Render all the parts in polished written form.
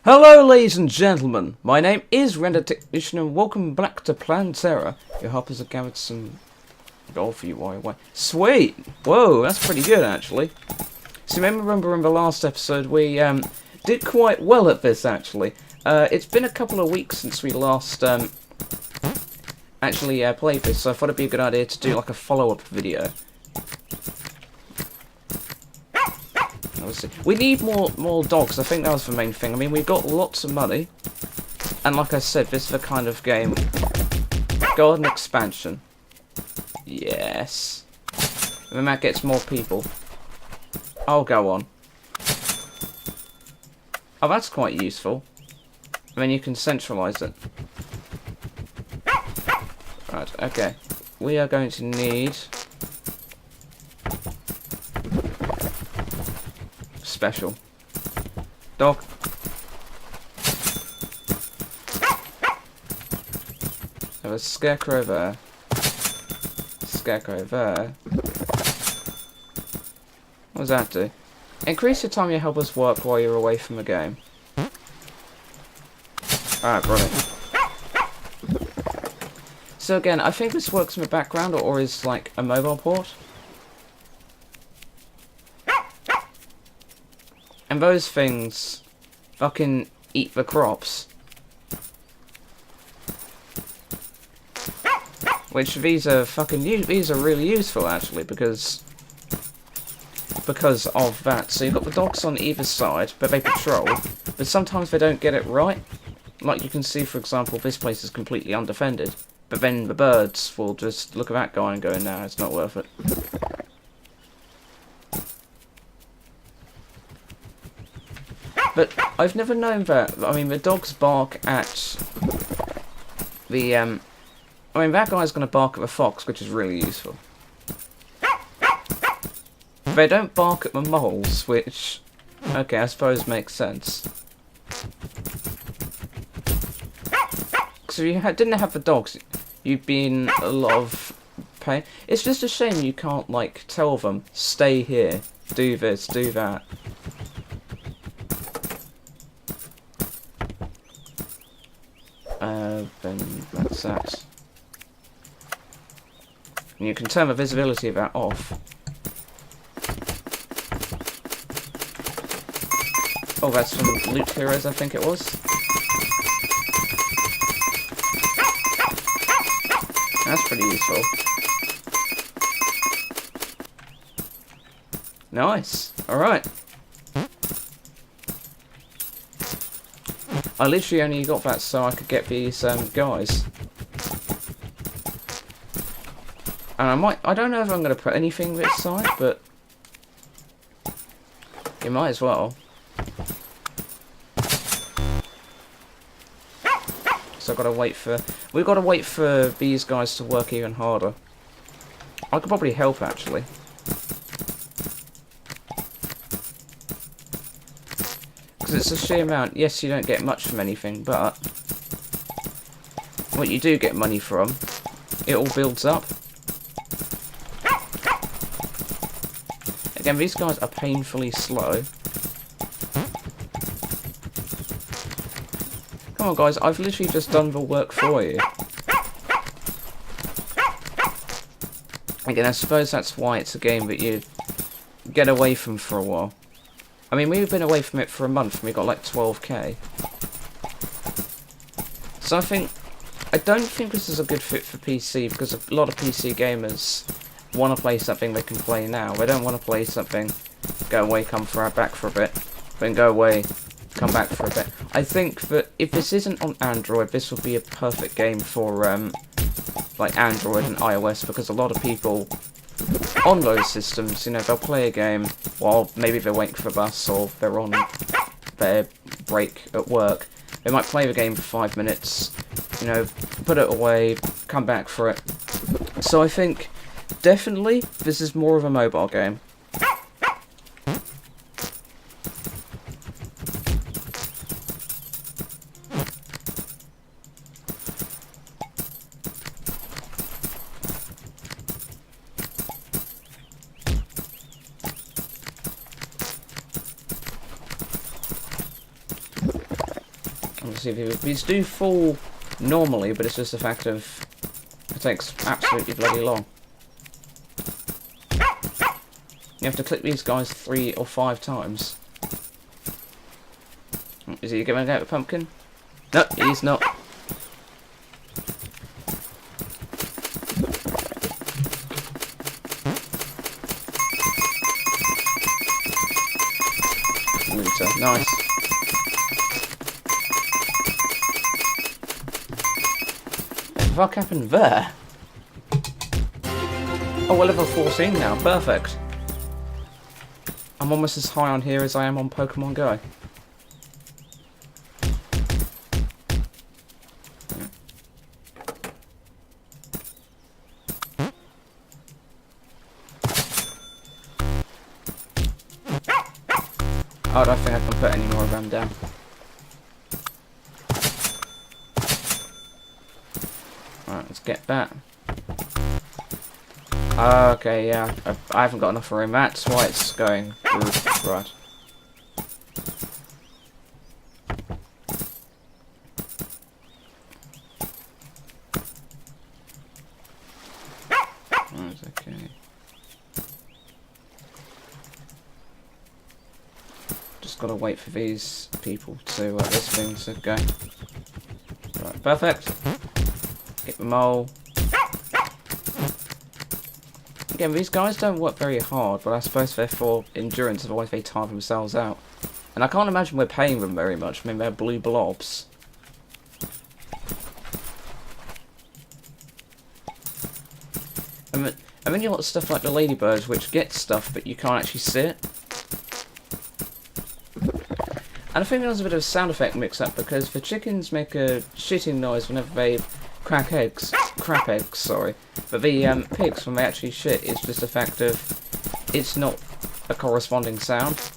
Hello ladies and gentlemen, my name is RenderTechnician and welcome back to Plantera. Your helpers have gathered some gold for you, why? Sweet! Whoa, that's pretty good actually. So remember in the last episode we did quite well at this actually. It's been a couple of weeks since we last actually played this, so I thought it'd be a good idea to do like a follow-up video. We need more dogs. I think that was the main thing. I mean, we've got lots of money, and like I said, this is the kind of game. Garden expansion. Yes. And then that gets more people. I'll go on. Oh, that's quite useful. And then you can centralise it. Right. Okay. We are going to need special dog. There was a scarecrow there. Scarecrow there. What does that do? Increase the time your helpers work while you're away from the game. Alright, brilliant. So again, I think this works in the background or is like a mobile port. And those things fucking eat the crops. Which these are these are really useful actually because of that. So you've got the dogs on either side, but they patrol. But sometimes they don't get it right. Like you can see, for example, this place is completely undefended. But then the birds will just look at that guy and go, nah, it's not worth it. But I've never known that. I mean, the dogs bark at the, I mean, that guy's going to bark at the fox, which is really useful. They don't bark at the moles, which, okay, I suppose makes sense. So if you didn't have the dogs, you'd be in a lot of pain. It's just a shame you can't, like, tell them, stay here, do this, do that. Then that's that. And you can turn the visibility of that off. Oh, that's from Loot Heroes, I think it was. That's pretty useful. Nice. Alright. I literally only got that so I could get these guys. And I don't know if I'm going to put anything this side, but you might as well. So we've got to wait for these guys to work even harder. I could probably help actually. Because it's a sheer amount. Yes, you don't get much from anything, but what you do get money from, it all builds up. Again, these guys are painfully slow. Come on, guys, I've literally just done the work for you. Again, I suppose that's why it's a game that you get away from for a while. I mean, we've been away from it for a month and we got like 12k. So I don't think this is a good fit for PC because a lot of PC gamers want to play something they can play now. They don't want to play something, go away, back for a bit, then go away, come back for a bit. I think that if this isn't on Android, this would be a perfect game for like Android and iOS because a lot of people on those systems, you know, they'll play a game while maybe they're waiting for a bus or they're on their break at work. They might play the game for 5 minutes, you know, put it away, come back for it. So I think definitely this is more of a mobile game. Let's see if these do fall normally, but it's just a fact of it takes absolutely bloody long. You have to click these guys 3 or 5 times. Is he going to get the pumpkin? No, he's not. Looter, nice. What the fuck happened there? Oh, we're level 14 now, perfect. I'm almost as high on here as I am on Pokemon Go. Oh, I don't think I can put any more of them down. Alright, let's get that. Okay, yeah, I haven't got enough room. That's why it's going through. Right. Right, okay. Just gotta wait for these people to, this thing to go. Right, perfect. Get them all. Again, these guys don't work very hard, but I suppose they're for endurance, otherwise they tire themselves out. And I can't imagine we're paying them very much. I mean, they're blue blobs. And then you've got stuff like the ladybirds, which get stuff, but you can't actually see it. And I think there was a bit of a sound effect mix-up, because the chickens make a shitting noise whenever they crap eggs, sorry. But the pigs, when they actually shit, it's just a fact of it's not a corresponding sound.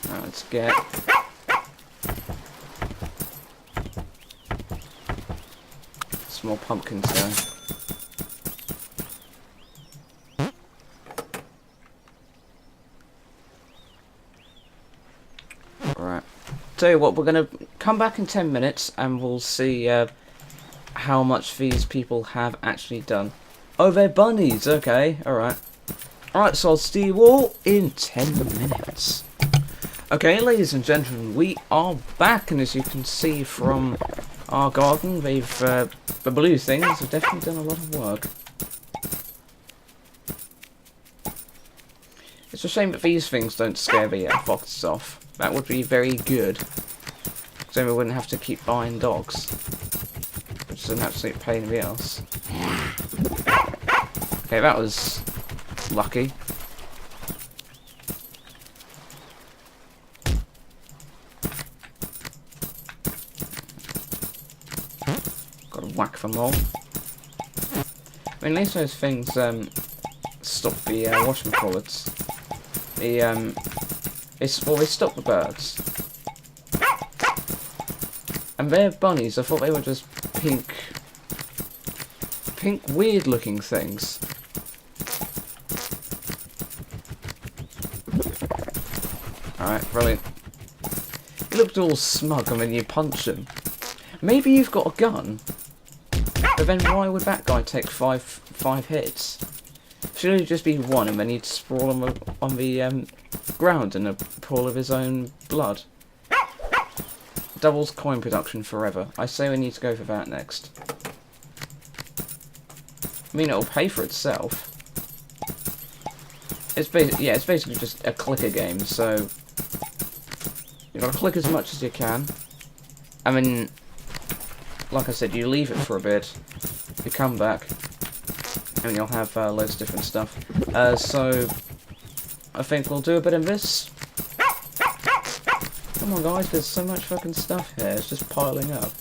Now let's get some more pumpkins going. Tell you what, we're going to come back in 10 minutes and we'll see how much these people have actually done. Oh, they're bunnies. Okay, alright. Alright, so I'll see you all in 10 minutes. Okay, ladies and gentlemen, we are back, and as you can see from our garden, they've, the blue things have definitely done a lot of work. It's a shame that these things don't scare the foxes off. That would be very good. Because then we wouldn't have to keep buying dogs. Which is an absolute pain in the ass. Okay, that was lucky. Gotta whack them all. I mean, at least those things stop the whatchamacallits. They stop the birds. And they're bunnies. I thought they were just pink weird looking things. Alright, brilliant. He looked all smug and then you punch him. Maybe you've got a gun. But then why would that guy take five hits? Should it just be one and then he'd sprawl on the ground in a pool of his own blood? Doubles coin production forever. I say we need to go for that next. I mean, it'll pay for itself. It's basically just a clicker game, so you gotta click as much as you can. I mean, like I said, you leave it for a bit, you come back, and you'll have loads of different stuff. So I think we'll do a bit of this. Come on guys, there's so much fucking stuff here, it's just piling up.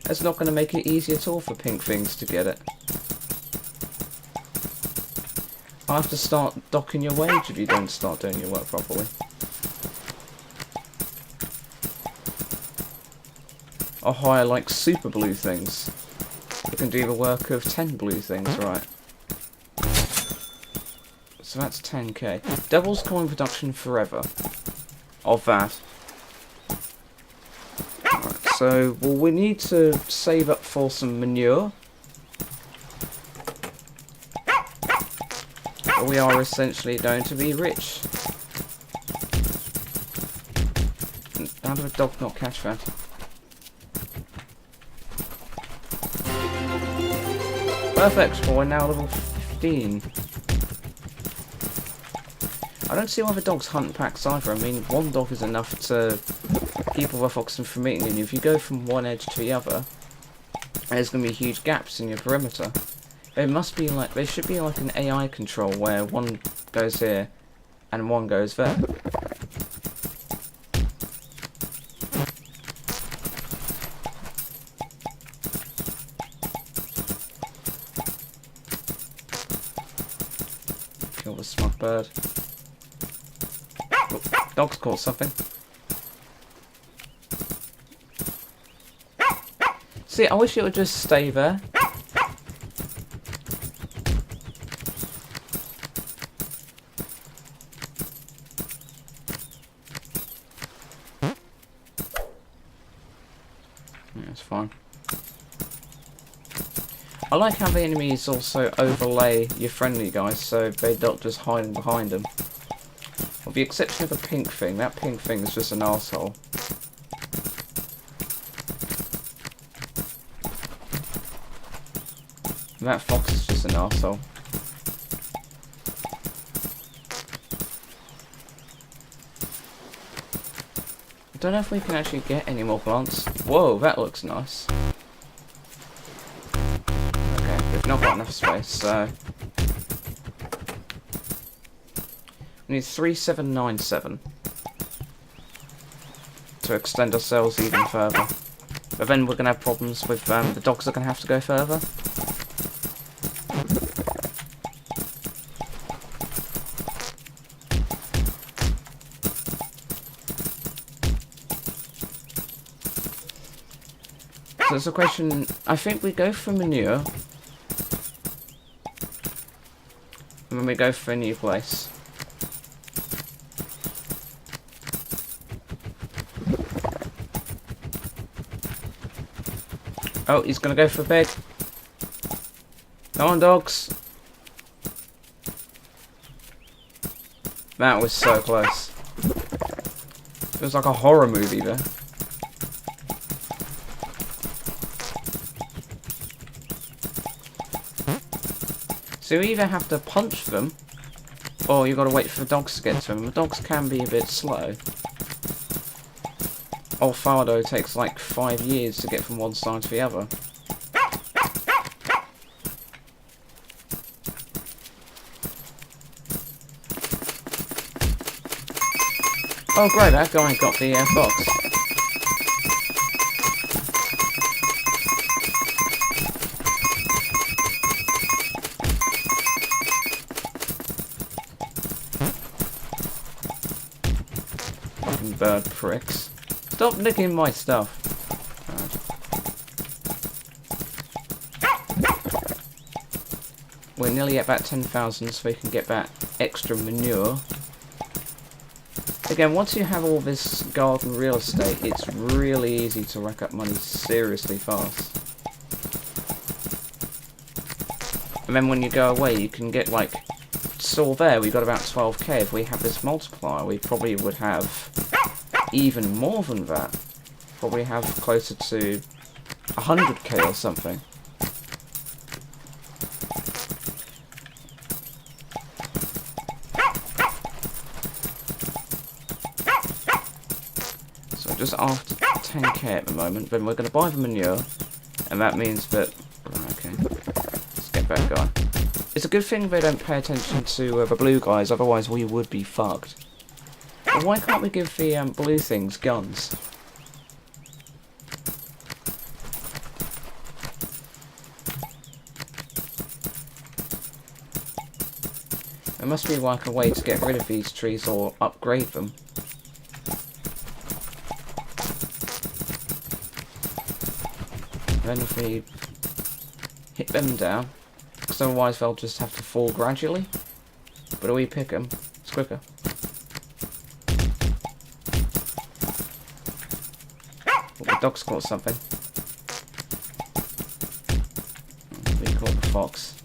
It's not going to make it easy at all for pink things to get it. I'll have to start docking your wage if you don't start doing your work properly. Or hire like super blue things. You can do the work of 10 blue things, right. So that's 10k. Devil's coin production forever. Of that. Alright, so well, we need to save up for some manure. But we are essentially going to be rich. How did a dog not catch that? Perfect, well we're now level 15. I don't see why the dogs hunt packs either. I mean, one dog is enough to keep all the foxes from eating you. If you go from one edge to the other, there's going to be huge gaps in your perimeter. There must be like, there should be like an AI control where one goes here and one goes there. Kill the smug bird. Oh, dog's caught something. See, I wish it would just stay there. Yeah, it's fine. I like how the enemies also overlay your friendly guys so they're not just hiding behind them. With the exception of the pink thing, that pink thing is just an arsehole. And that fox is just an arsehole. I don't know if we can actually get any more plants. Whoa, that looks nice. Okay, we've not got enough space, so... we need 3797 to extend ourselves even further. But then we're going to have problems with the dogs are going to have to go further. So there's a question, I think we go for manure. And then we go for a new place. Oh, he's gonna go for a pig. Come on, dogs. That was so close. It was like a horror movie there. So you either have to punch them, or you've got to wait for the dogs to get to them. The dogs can be a bit slow. Old Fardo takes like 5 years to get from one side to the other. Oh great, that guy got the fox. Fucking bird pricks. Stop nicking my stuff. We're nearly at about 10,000 so we can get that extra manure. Again, once you have all this garden real estate, it's really easy to rack up money seriously fast. And then when you go away, you can get like... So there, we got about 12k. If we have this multiplier, we probably would have even more than that. Probably have closer to 100k or something. So just after 10k at the moment, then we're going to buy the manure, and that means that... Okay, let's get that guy. It's a good thing they don't pay attention to the blue guys, otherwise we would be fucked. But why can't we give the blue things guns? There must be like a way to get rid of these trees or upgrade them. Then if we hit them down, because otherwise they'll just have to fall gradually. But do we pick them? It's quicker. Oh, the dog's caught something. We caught the fox.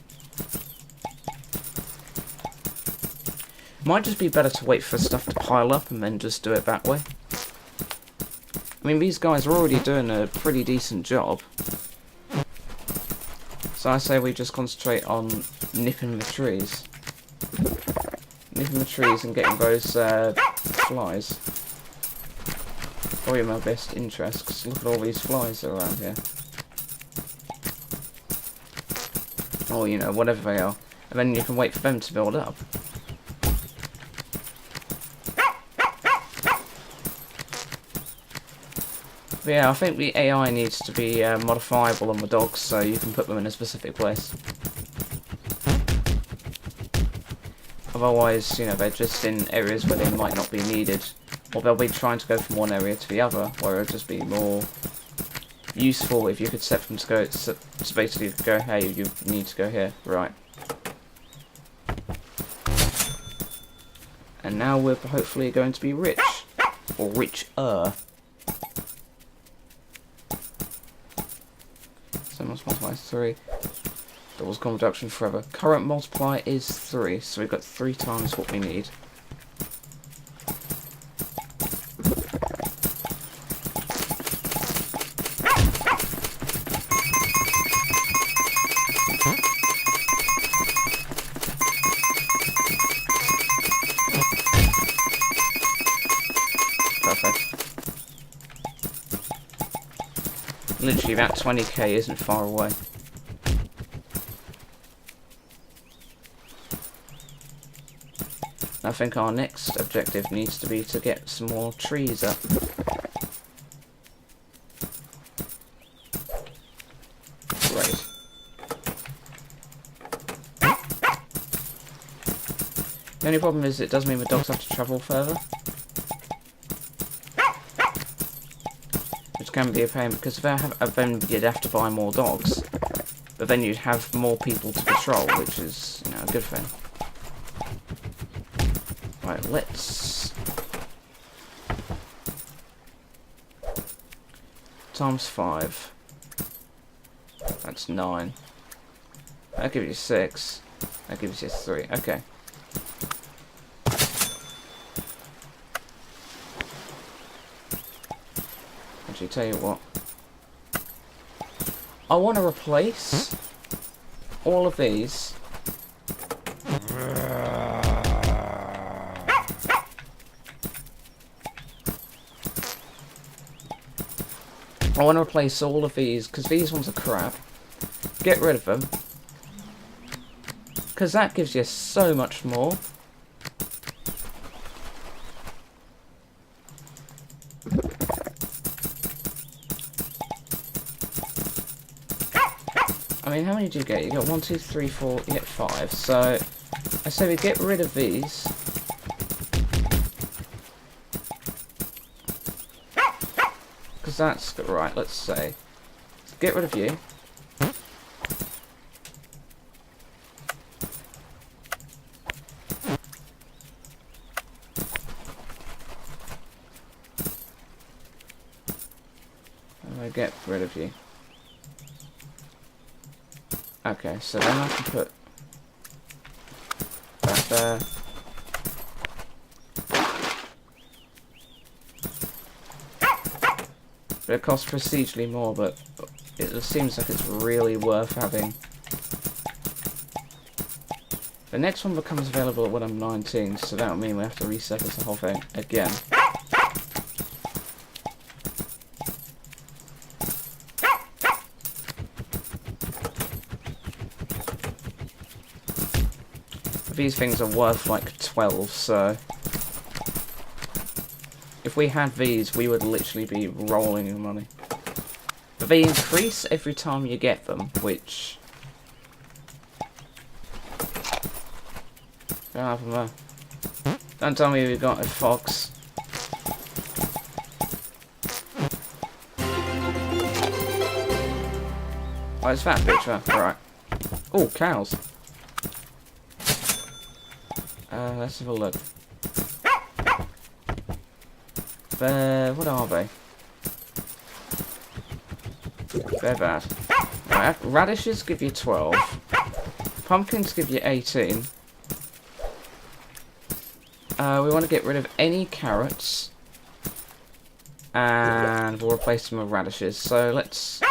Might just be better to wait for stuff to pile up and then just do it that way. I mean, these guys are already doing a pretty decent job. So I say we just concentrate on nipping the trees. Nipping the trees and getting those flies. Probably my best interest, because look at all these flies that are around here. Or, you know, whatever they are. And then you can wait for them to build up. But yeah, I think the AI needs to be modifiable on the dogs, so you can put them in a specific place. Otherwise, you know, they're just in areas where they might not be needed. Or they'll be trying to go from one area to the other, where it'll just be more useful if you could set them to go, to basically go, hey, you need to go here, right. And now we're hopefully going to be rich. Or richer. So multiply 3. Doubles common reduction forever. Current multiplier is 3, so we've got 3 times what we need. Perfect. Literally, that 20k isn't far away. I think our next objective needs to be to get some more trees up. Great. The only problem is it does mean the dogs have to travel further. Which can be a pain, because then you'd have to buy more dogs. But then you'd have more people to patrol, which is, you know, a good thing. Right, let's... times 5. That's 9. That gives you 6. That gives you 3. Okay. Actually, tell you what. I want to replace all of these. I want to replace all of these, because these ones are crap. Get rid of them. Because that gives you so much more. I mean, how many do you get? You got 1, 2, 3, 4, you get 5. So, I say we get rid of these. Because that's good. Right, let's say. Get rid of you. And I get rid of you. Okay, so then I can put that there. It costs procedurally more, but it seems like it's really worth having. The next one becomes available when I'm 19, so that would mean we have to resurface the whole thing again. These things are worth like 12, so if we had these, we would literally be rolling in money. But they increase every time you get them, which... Don't happen there. Don't tell me we got a fox. Oh, it's that picture. Alright. Oh, cows. Let's have a look. What are they? They're bad. Right, radishes give you 12. Pumpkins give you 18. We want to get rid of any carrots. And we'll replace them with radishes. So let's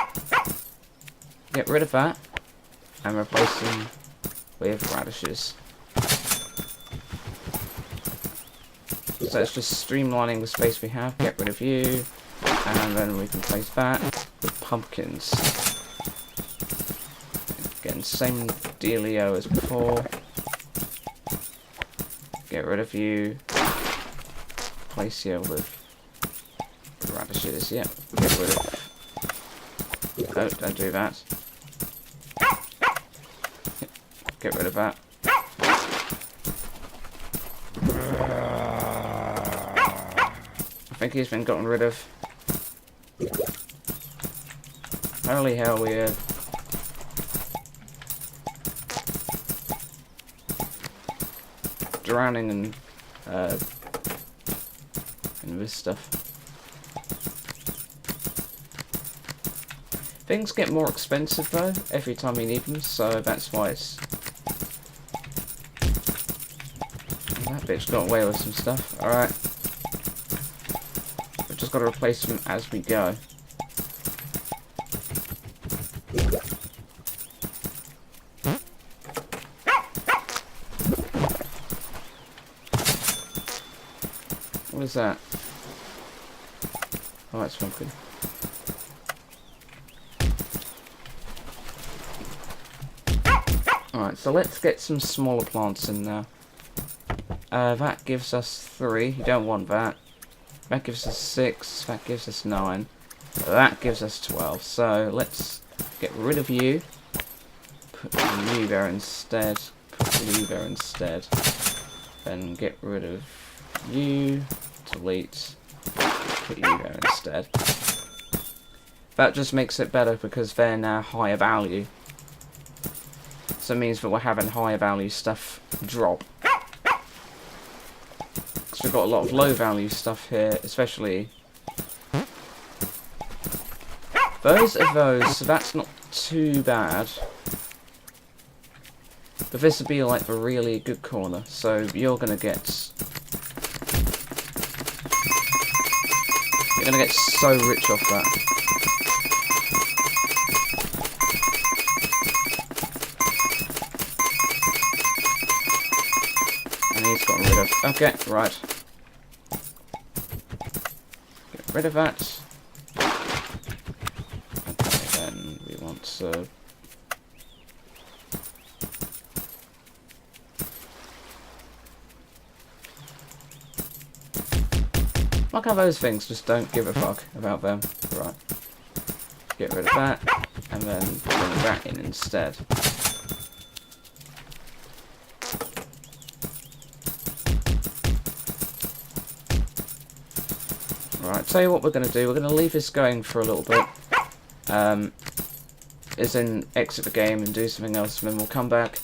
get rid of that. And replace them with radishes. So it's just streamlining the space we have. Get rid of you. And then we can place that with pumpkins. Again, same dealio as before. Get rid of you. Place you with radishes. Yeah, get rid of. Oh, don't do that. Get rid of that. I think he's been gotten rid of. Holy hell, weird. Drowning in this stuff. Things get more expensive though every time you need them, so that's why it's. That bitch got away with some stuff. Alright. We've just got to replace them as we go. What is that? Oh, that's pumpkin. Alright, so let's get some smaller plants in now. That gives us 3. You don't want that. That gives us 6. That gives us 9. That gives us 12. So let's get rid of you. Put you there instead. Put you there instead. Then get rid of you. Delete. Put you there instead. That just makes it better because they're now higher value. So it means that we're having higher value stuff drop. Because we've got a lot of low value stuff here, especially those are those, so that's not too bad. But this would be like the really good corner, so you're gonna get so rich off that. And he's gotten rid of. Okay, right. Get rid of that. Okay, then we want to. Like how those things just don't give a fuck about them. Right. Get rid of that, and then bring that in instead. Right, tell you what we're going to do. We're going to leave this going for a little bit. As in, exit the game and do something else, and then we'll come back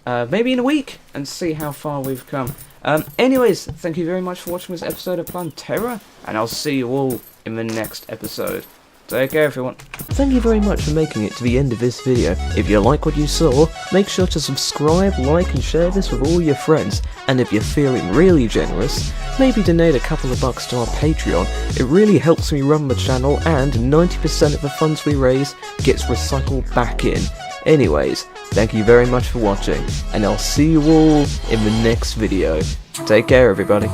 maybe in a week and see how far we've come. Anyways, thank you very much for watching this episode of Plantera, and I'll see you all in the next episode. Take care, everyone. Thank you very much for making it to the end of this video. If you like what you saw, make sure to subscribe, like and share this with all your friends. And if you're feeling really generous, maybe donate a couple of bucks to our Patreon. It really helps me run the channel, and 90% of the funds we raise gets recycled back in. Anyways, thank you very much for watching, and I'll see you all in the next video. Take care, everybody.